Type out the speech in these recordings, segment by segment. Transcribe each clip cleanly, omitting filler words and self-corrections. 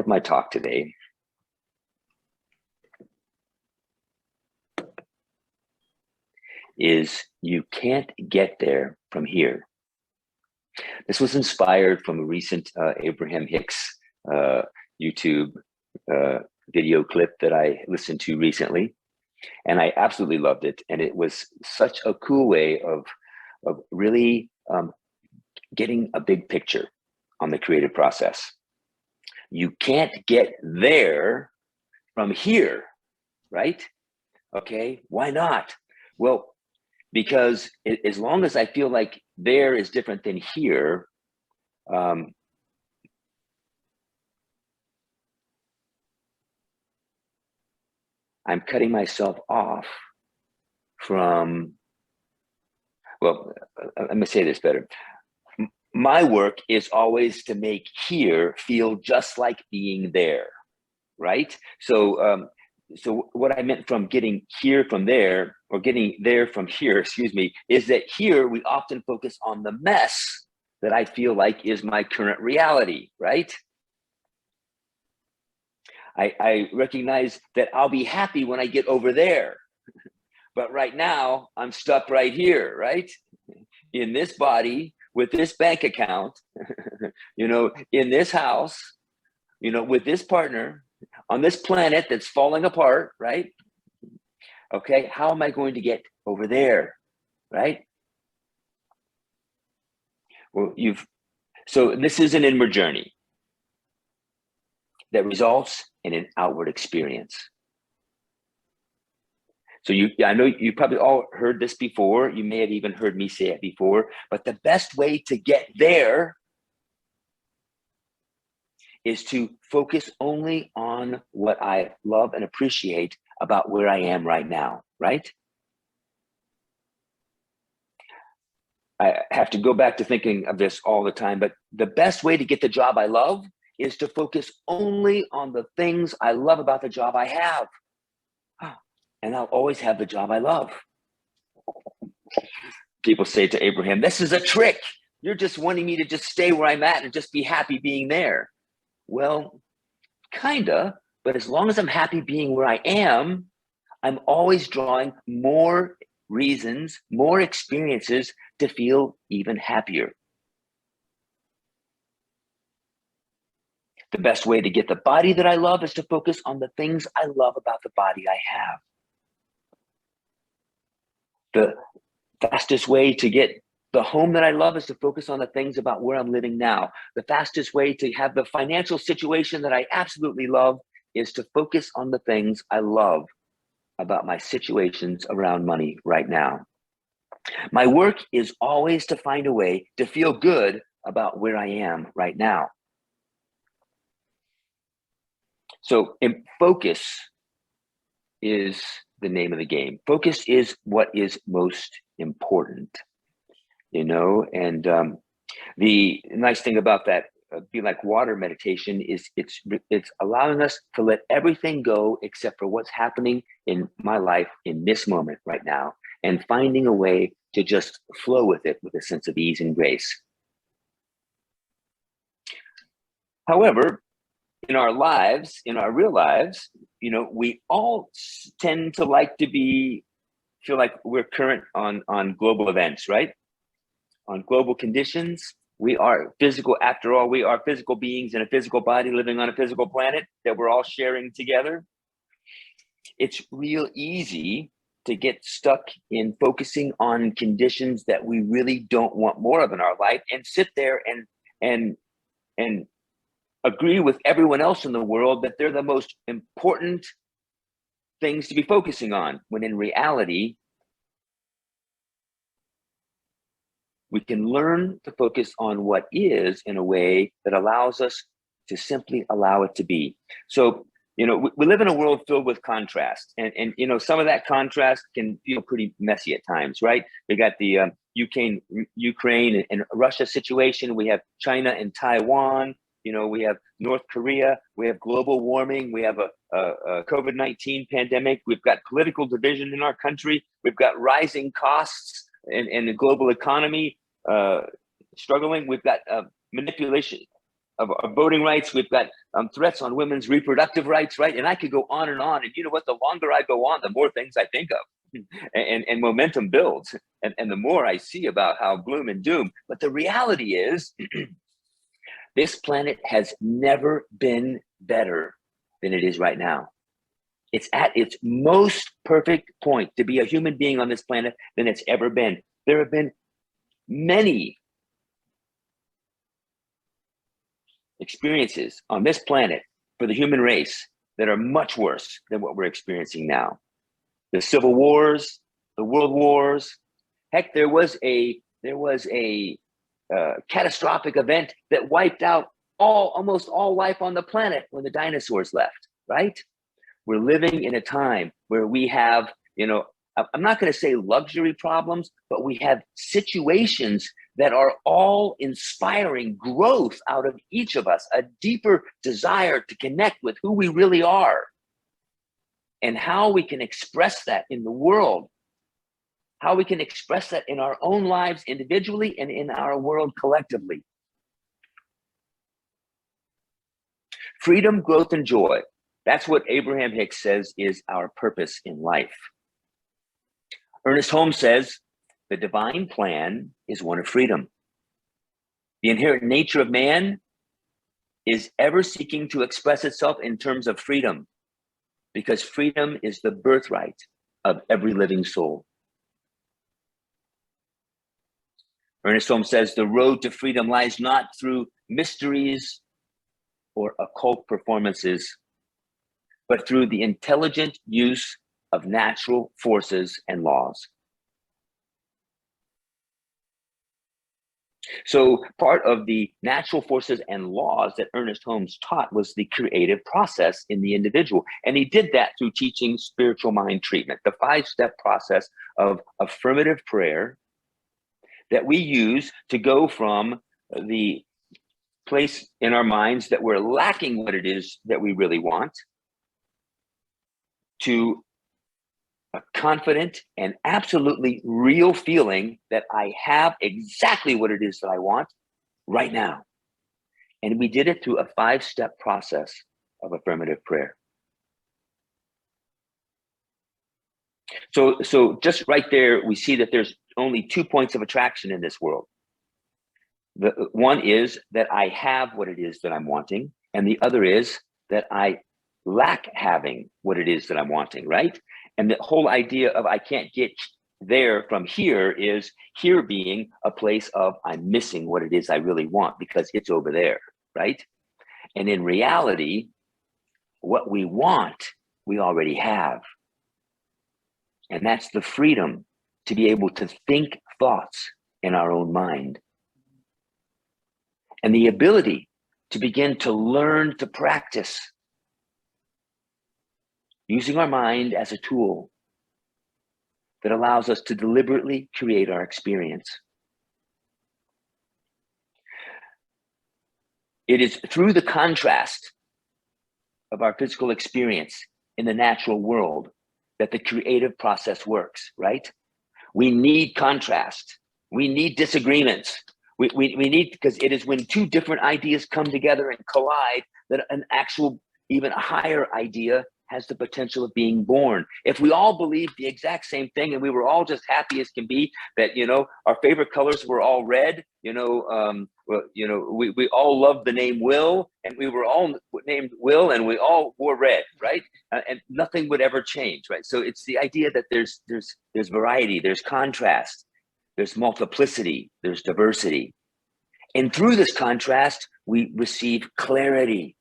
of my talk today is you can't get there from here. This was inspired from a recent Abraham Hicks YouTube video clip that I listened to recently, and I absolutely loved it. And it was such a cool way of really getting a big picture on the creative process. You can't get there from here, right? Okay, why not? Well, because as long as I feel like there is different than here, I'm cutting myself off from, well, let me say this better. My work is always to make here feel just like being there, right? So what I meant from getting here from there, or getting there from here, excuse me, is that here we often focus on the mess that I feel like is my current reality, right? I recognize that I'll be happy when I get over there. But right now, I'm stuck right here, right? In this body, with this bank account, in this house, with this partner, on this planet that's falling apart, right? Okay, how am I going to get over there, right? Well, so this is an inward journey that results in an outward experience. So I know you probably all heard this before. You may have even heard me say it before, but the best way to get there is to focus only on what I love and appreciate about where I am right now, right? I have to go back to thinking of this all the time, but the best way to get the job I love is to focus only on the things I love about the job I have. And I'll always have the job I love. People say to Abraham, this is a trick. You're just wanting me to just stay where I'm at and just be happy being there. Well, kinda, but as long as I'm happy being where I am, I'm always drawing more reasons, more experiences to feel even happier. The best way to get the body that I love is to focus on the things I love about the body I have. The fastest way to get the home that I love is to focus on the things about where I'm living now. The fastest way to have the financial situation that I absolutely love is to focus on the things I love about my situations around money right now. My work is always to find a way to feel good about where I am right now. So focus is the name of the game. Focus is what is most important, and the nice thing about that be like water meditation is it's allowing us to let everything go except for what's happening in my life in this moment right now, and finding a way to just flow with it with a sense of ease and grace. However, in our lives, in our real lives, we all tend to like to feel like we're current on global events, right? On global conditions. We are physical, after all, we are physical beings in a physical body living on a physical planet that we're all sharing together. It's real easy to get stuck in focusing on conditions that we really don't want more of in our life, and sit there and agree with everyone else in the world that they're the most important things to be focusing on, when in reality, we can learn to focus on what is in a way that allows us to simply allow it to be. So, we live in a world filled with contrast, and some of that contrast can feel pretty messy at times, right? We got the Ukraine and Russia situation. We have China and Taiwan. We have North Korea. We have global warming. We have a COVID-19 pandemic. We've got political division in our country. We've got rising costs and the global economy struggling. We've got manipulation of voting rights. We've got threats on women's reproductive rights, right? And I could go on and on. And you know what? The longer I go on, the more things I think of, and momentum builds. And the more I see about how gloom and doom. But the reality is, this planet has never been better than it is right now. It's at its most perfect point to be a human being on this planet than it's ever been. There have been many experiences on this planet for the human race that are much worse than what we're experiencing now. The civil wars, the world wars. Heck, there was a catastrophic event that wiped out almost all life on the planet when the dinosaurs left, right? We're living in a time where we have, I'm not going to say luxury problems, but we have situations that are all inspiring growth out of each of us, a deeper desire to connect with who we really are and how we can express that in the world, how we can express that in our own lives individually and in our world collectively. Freedom, growth, and joy. That's what Abraham Hicks says is our purpose in life. Ernest Holmes says, the divine plan is one of freedom. The inherent nature of man is ever seeking to express itself in terms of freedom, because freedom is the birthright of every living soul. Ernest Holmes says, the road to freedom lies not through mysteries or occult performances, but through the intelligent use of natural forces and laws. So part of the natural forces and laws that Ernest Holmes taught was the creative process in the individual. And he did that through teaching spiritual mind treatment, the 5-step process of affirmative prayer that we use to go from the place in our minds that we're lacking what it is that we really want to a confident and absolutely real feeling that I have exactly what it is that I want right now. And we did it through a 5-step process of affirmative prayer. So just right there, we see that there's only 2 points of attraction in this world. The one is that I have what it is that I'm wanting, and the other is that I lack having what it is that I'm wanting, right? And the whole idea of I can't get there from here is here being a place of I'm missing what it is I really want because it's over there, right? And in reality, what we want, we already have. And that's the freedom to be able to think thoughts in our own mind. And the ability to begin to learn to practice using our mind as a tool that allows us to deliberately create our experience. It is through the contrast of our physical experience in the natural world that the creative process works, right? We need contrast. We need disagreements. We need, because it is when 2 different ideas come together and collide that an actual, even a higher idea has the potential of being born. If we all believed the exact same thing and we were all just happy as can be, that, our favorite colors were all red, we all loved the name Will, and we were all named Will, and we all wore red, right? And nothing would ever change, right? So it's the idea that there's variety, there's contrast, there's multiplicity, there's diversity. And through this contrast, we receive clarity.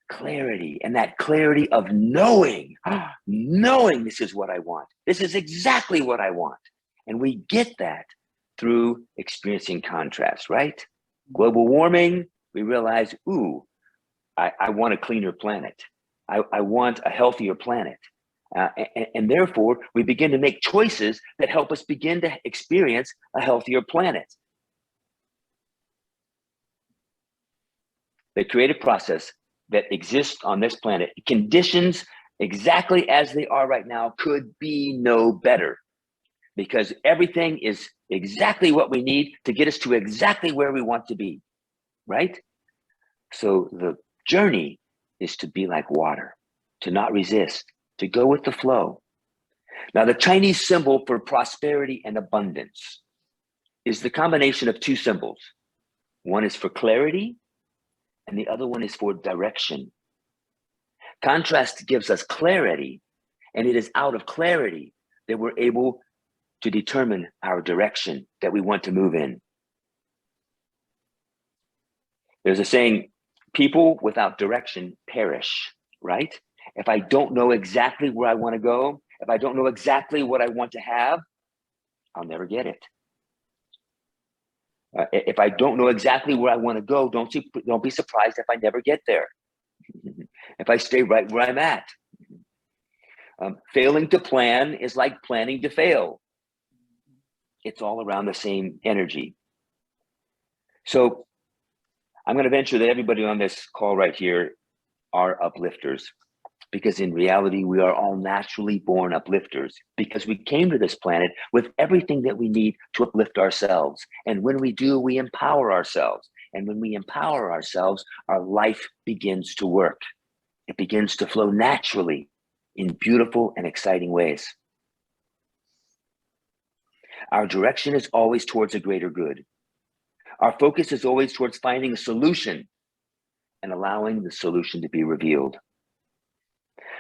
Clarity, and that clarity of knowing this is what I want. This is exactly what I want. And we get that through experiencing contrast, right? Global warming, we realize, I want a cleaner planet. I want a healthier planet. And therefore, we begin to make choices that help us begin to experience a healthier planet. The creative process that exists on this planet, conditions exactly as they are right now, could be no better, because everything is exactly what we need to get us to exactly where we want to be, right? So the journey is to be like water, to not resist, to go with the flow. Now, the Chinese symbol for prosperity and abundance is the combination of two symbols. One is for clarity, and the other one is for direction. Contrast gives us clarity, and it is out of clarity that we're able to determine our direction that we want to move in. There's a saying, people without direction perish, right? If I don't know exactly where I want to go, if I don't know exactly what I want to have, I'll never get it. If I don't know exactly where I want to go, don't be surprised if I never get there. If I stay right where I'm at. Failing to plan is like planning to fail. It's all around the same energy. So I'm going to venture that everybody on this call right here are uplifters, because in reality, we are all naturally born uplifters, because we came to this planet with everything that we need to uplift ourselves. And when we do, we empower ourselves. And when we empower ourselves, our life begins to work. It begins to flow naturally in beautiful and exciting ways. Our direction is always towards a greater good. Our focus is always towards finding a solution and allowing the solution to be revealed.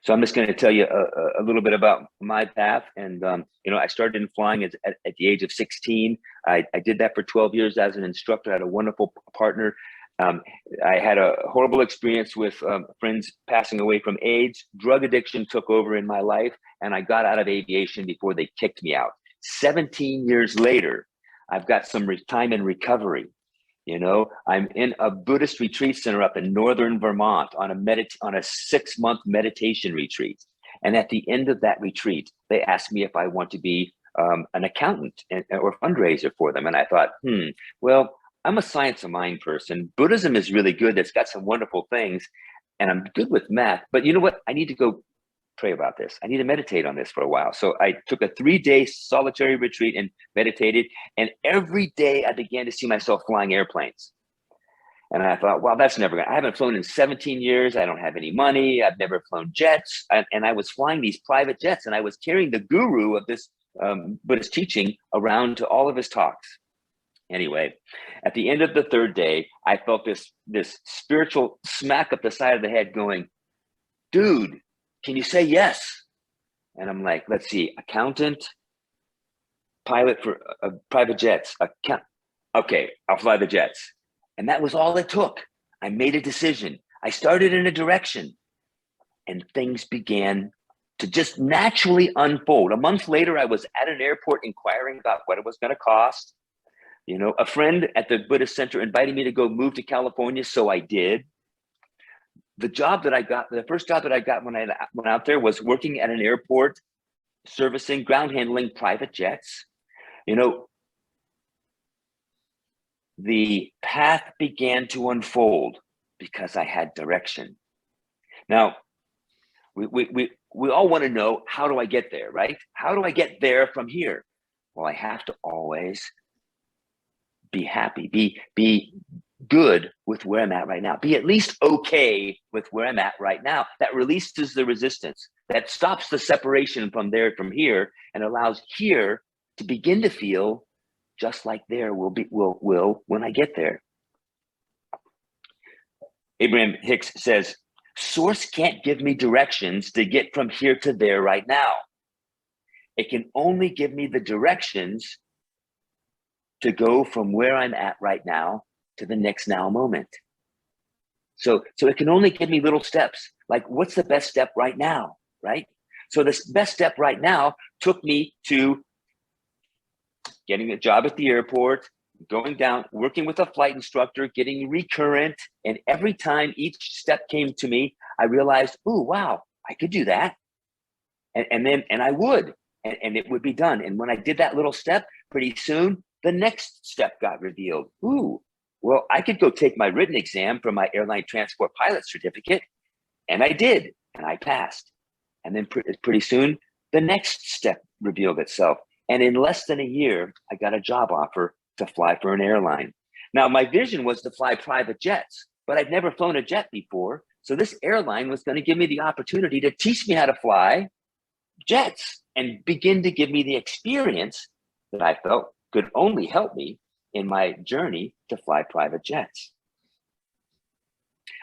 So I'm just going to tell you a little bit about my path. And, I started in flying at the age of 16. I did that for 12 years as an instructor. I had a wonderful partner. I had a horrible experience with friends passing away from AIDS. Drug addiction took over in my life, and I got out of aviation before they kicked me out. 17 years later, I've got some time in recovery. I'm in a Buddhist retreat center up in northern Vermont on a 6-month meditation retreat. And at the end of that retreat, they asked me if I want to be an accountant or fundraiser for them. And I thought, well, I'm a science of mind person. Buddhism is really good. It's got some wonderful things, and I'm good with math. But you know what? I need to go pray about this. I need to meditate on this for a while. So I took a 3-day solitary retreat and meditated. And every day I began to see myself flying airplanes. And I thought, well, that's never I haven't flown in 17 years. I don't have any money. I've never flown jets. And I was flying these private jets, and I was carrying the guru of this Buddhist teaching around to all of his talks. Anyway, at the end of the 3rd day, I felt this spiritual smack up the side of the head going, dude, can you say yes? And I'm like, let's see, accountant, pilot for private jets. Okay, I'll fly the jets. And that was all it took. I made a decision. I started in a direction, and things began to just naturally unfold. A month later, I was at an airport inquiring about what it was going to cost. A friend at the Buddhist Center invited me to go move to California, so I did. The first job that I got when I went out there was working at an airport, servicing, ground handling private jets. The path began to unfold because I had direction. Now, we all want to know, how do I get there, right? How do I get there from here? Well, I have to always be happy, be good with where I'm at right now. Be at least okay with where I'm at right now. That releases the resistance. That stops the separation from here, and allows here to begin to feel just like there will when I get there. Abraham Hicks says, Source can't give me directions to get from here to there right now. It can only give me the directions to go from where I'm at right now to the next now moment. So it can only give me little steps. Like, what's the best step right now, right? So this best step right now took me to getting a job at the airport, going down, working with a flight instructor, getting recurrent. And every time each step came to me, I realized, oh, wow, I could do that. And I would, and it would be done. And when I did that little step, pretty soon, the next step got revealed. Ooh, well, I could go take my written exam for my airline transport pilot certificate. And I did, and I passed. And then pretty soon, the next step revealed itself. And in less than a year, I got a job offer to fly for an airline. Now, my vision was to fly private jets, but I'd never flown a jet before. So this airline was going to give me the opportunity to teach me how to fly jets and begin to give me the experience that I felt could only help me in my journey to fly private jets.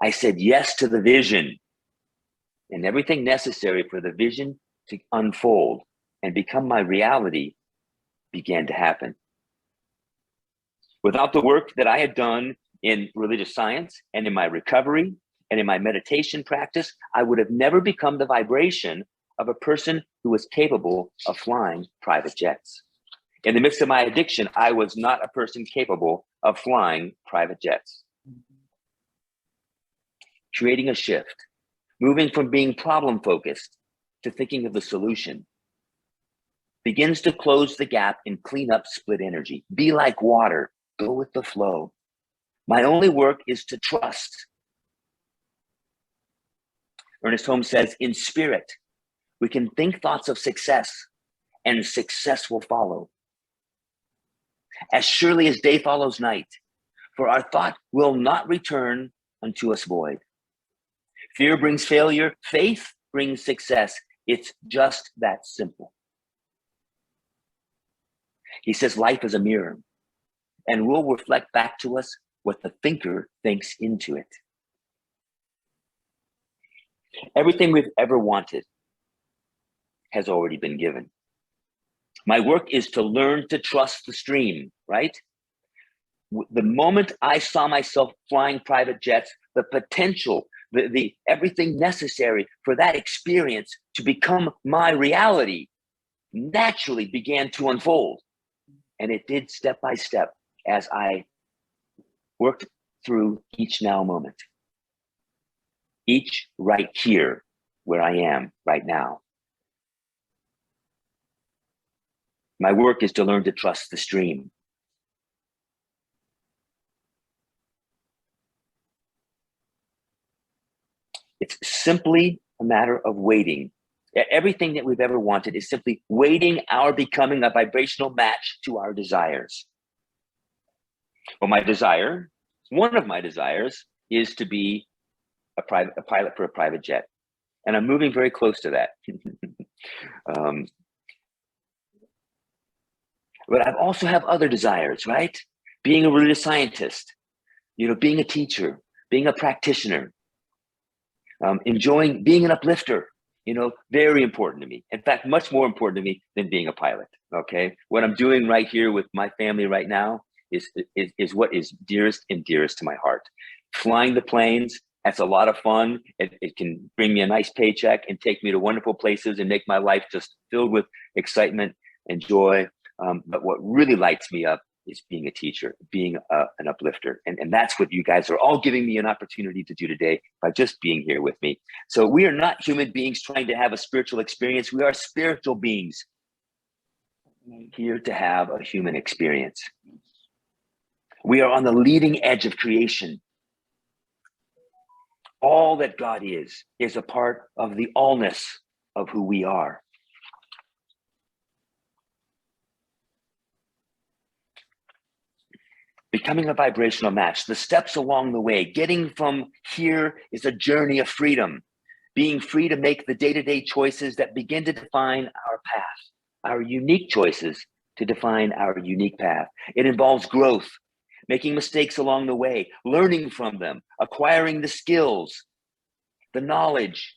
I said yes to the vision, and everything necessary for the vision to unfold and become my reality began to happen. Without the work that I had done in religious science and in my recovery and in my meditation practice, I would have never become the vibration of a person who was capable of flying private jets. In the midst of my addiction, I was not a person capable of flying private jets. Creating a shift, moving from being problem focused to thinking of the solution, begins to close the gap and clean up split energy. Be like water, go with the flow. My only work is to trust. Ernest Holmes says, in spirit, we can think thoughts of success and success will follow. As surely as day follows night, for our thought will not return unto us void. Fear brings failure, faith brings success. It's just that simple. He says life is a mirror and will reflect back to us what the thinker thinks into it. Everything we've ever wanted has already been given. My work is to learn to trust the stream, right? The moment I saw myself flying private jets, the potential, the everything necessary for that experience to become my reality naturally began to unfold. And it did step by step as I worked through each now moment. Each right here, where I am right now. My work is to learn to trust the stream. It's simply a matter of waiting. Everything that we've ever wanted is simply waiting our becoming a vibrational match to our desires. Well, one of my desires is to be a pilot for a private jet. And I'm moving very close to that. But I also have other desires, right? Being a religious scientist, being a teacher, being a practitioner, enjoying being an uplifter, very important to me. In fact, much more important to me than being a pilot, okay? What I'm doing right here with my family right now is what is dearest and dearest to my heart. Flying the planes, that's a lot of fun. It can bring me a nice paycheck and take me to wonderful places and make my life just filled with excitement and joy. But what really lights me up is being a teacher, being an uplifter. And that's what you guys are all giving me an opportunity to do today by just being here with me. So we are not human beings trying to have a spiritual experience. We are spiritual beings here to have a human experience. We are on the leading edge of creation. All that God is a part of the allness of who we are. Becoming a vibrational match, the steps along the way, getting from here is a journey of freedom, being free to make the day-to-day choices that begin to define our path, our unique choices to define our unique path. It involves growth, making mistakes along the way, learning from them, acquiring the skills, the knowledge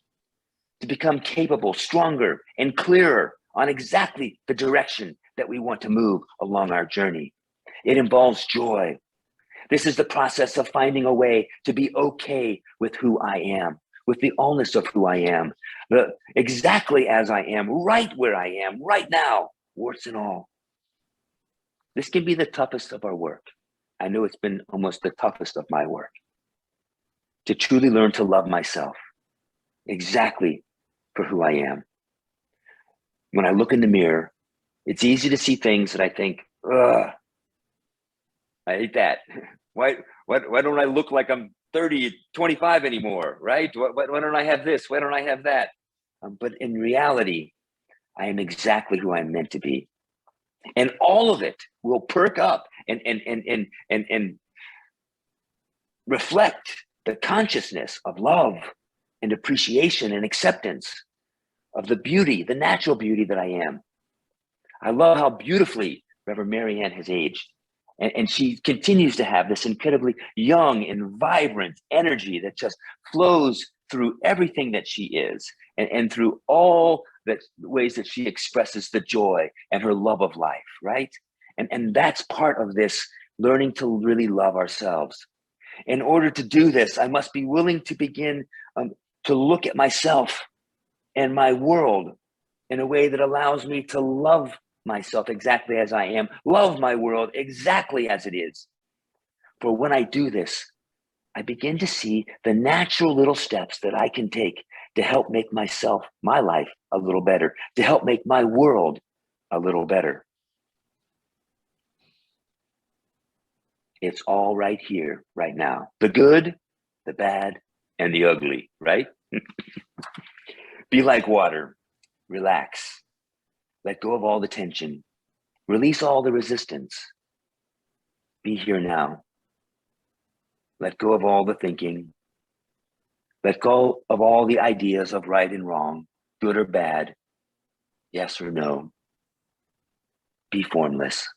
to become capable, stronger, and clearer on exactly the direction that we want to move along our journey. It involves joy. This is the process of finding a way to be okay with who I am, with the allness of who I am, exactly as I am, right where I am, right now, warts and all. This can be the toughest of our work. I know it's been almost the toughest of my work, to truly learn to love myself exactly for who I am. When I look in the mirror, it's easy to see things that I think, ugh, I hate that. Why don't I look like I'm 30, 25 anymore, right? Why don't I have this? Why don't I have that? But in reality, I am exactly who I'm meant to be. And all of it will perk up and reflect the consciousness of love and appreciation and acceptance of the beauty, the natural beauty that I am. I love how beautifully Reverend Marianne has aged. And she continues to have this incredibly young and vibrant energy that just flows through everything that she is, and through all the ways that she expresses the joy and her love of life, right? And that's part of this learning to really love ourselves. In order to do this, I must be willing to begin to look at myself and my world in a way that allows me to love myself exactly as I am, love my world exactly as it is. For when I do this, I begin to see the natural little steps that I can take to help make myself, my life, a little better, to help make my world a little better. It's all right here, right now. The good, the bad, and the ugly, right? Be like water. Relax. Let go of all the tension. Release all the resistance. Be here now. Let go of all the thinking. Let go of all the ideas of right and wrong, good or bad, yes or no. Be formless.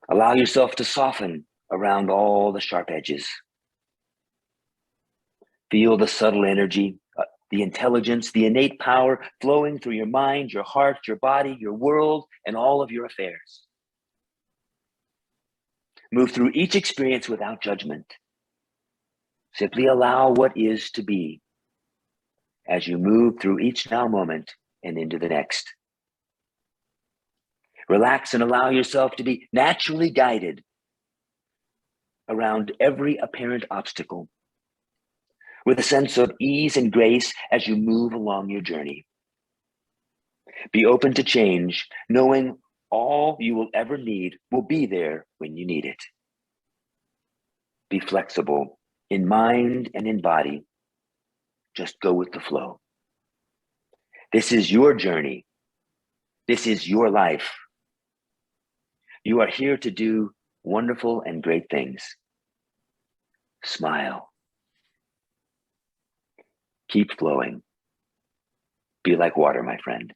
Allow yourself to soften around all the sharp edges. Feel the subtle energy, the intelligence, the innate power flowing through your mind, your heart, your body, your world, and all of your affairs. Move through each experience without judgment. Simply allow what is to be as you move through each now moment and into the next. Relax and allow yourself to be naturally guided around every apparent obstacle with a sense of ease and grace as you move along your journey. Be open to change, knowing all you will ever need will be there when you need it. Be flexible in mind and in body. Just go with the flow. This is your journey. This is your life. You are here to do wonderful and great things. Smile. Keep flowing. Be like water, my friend.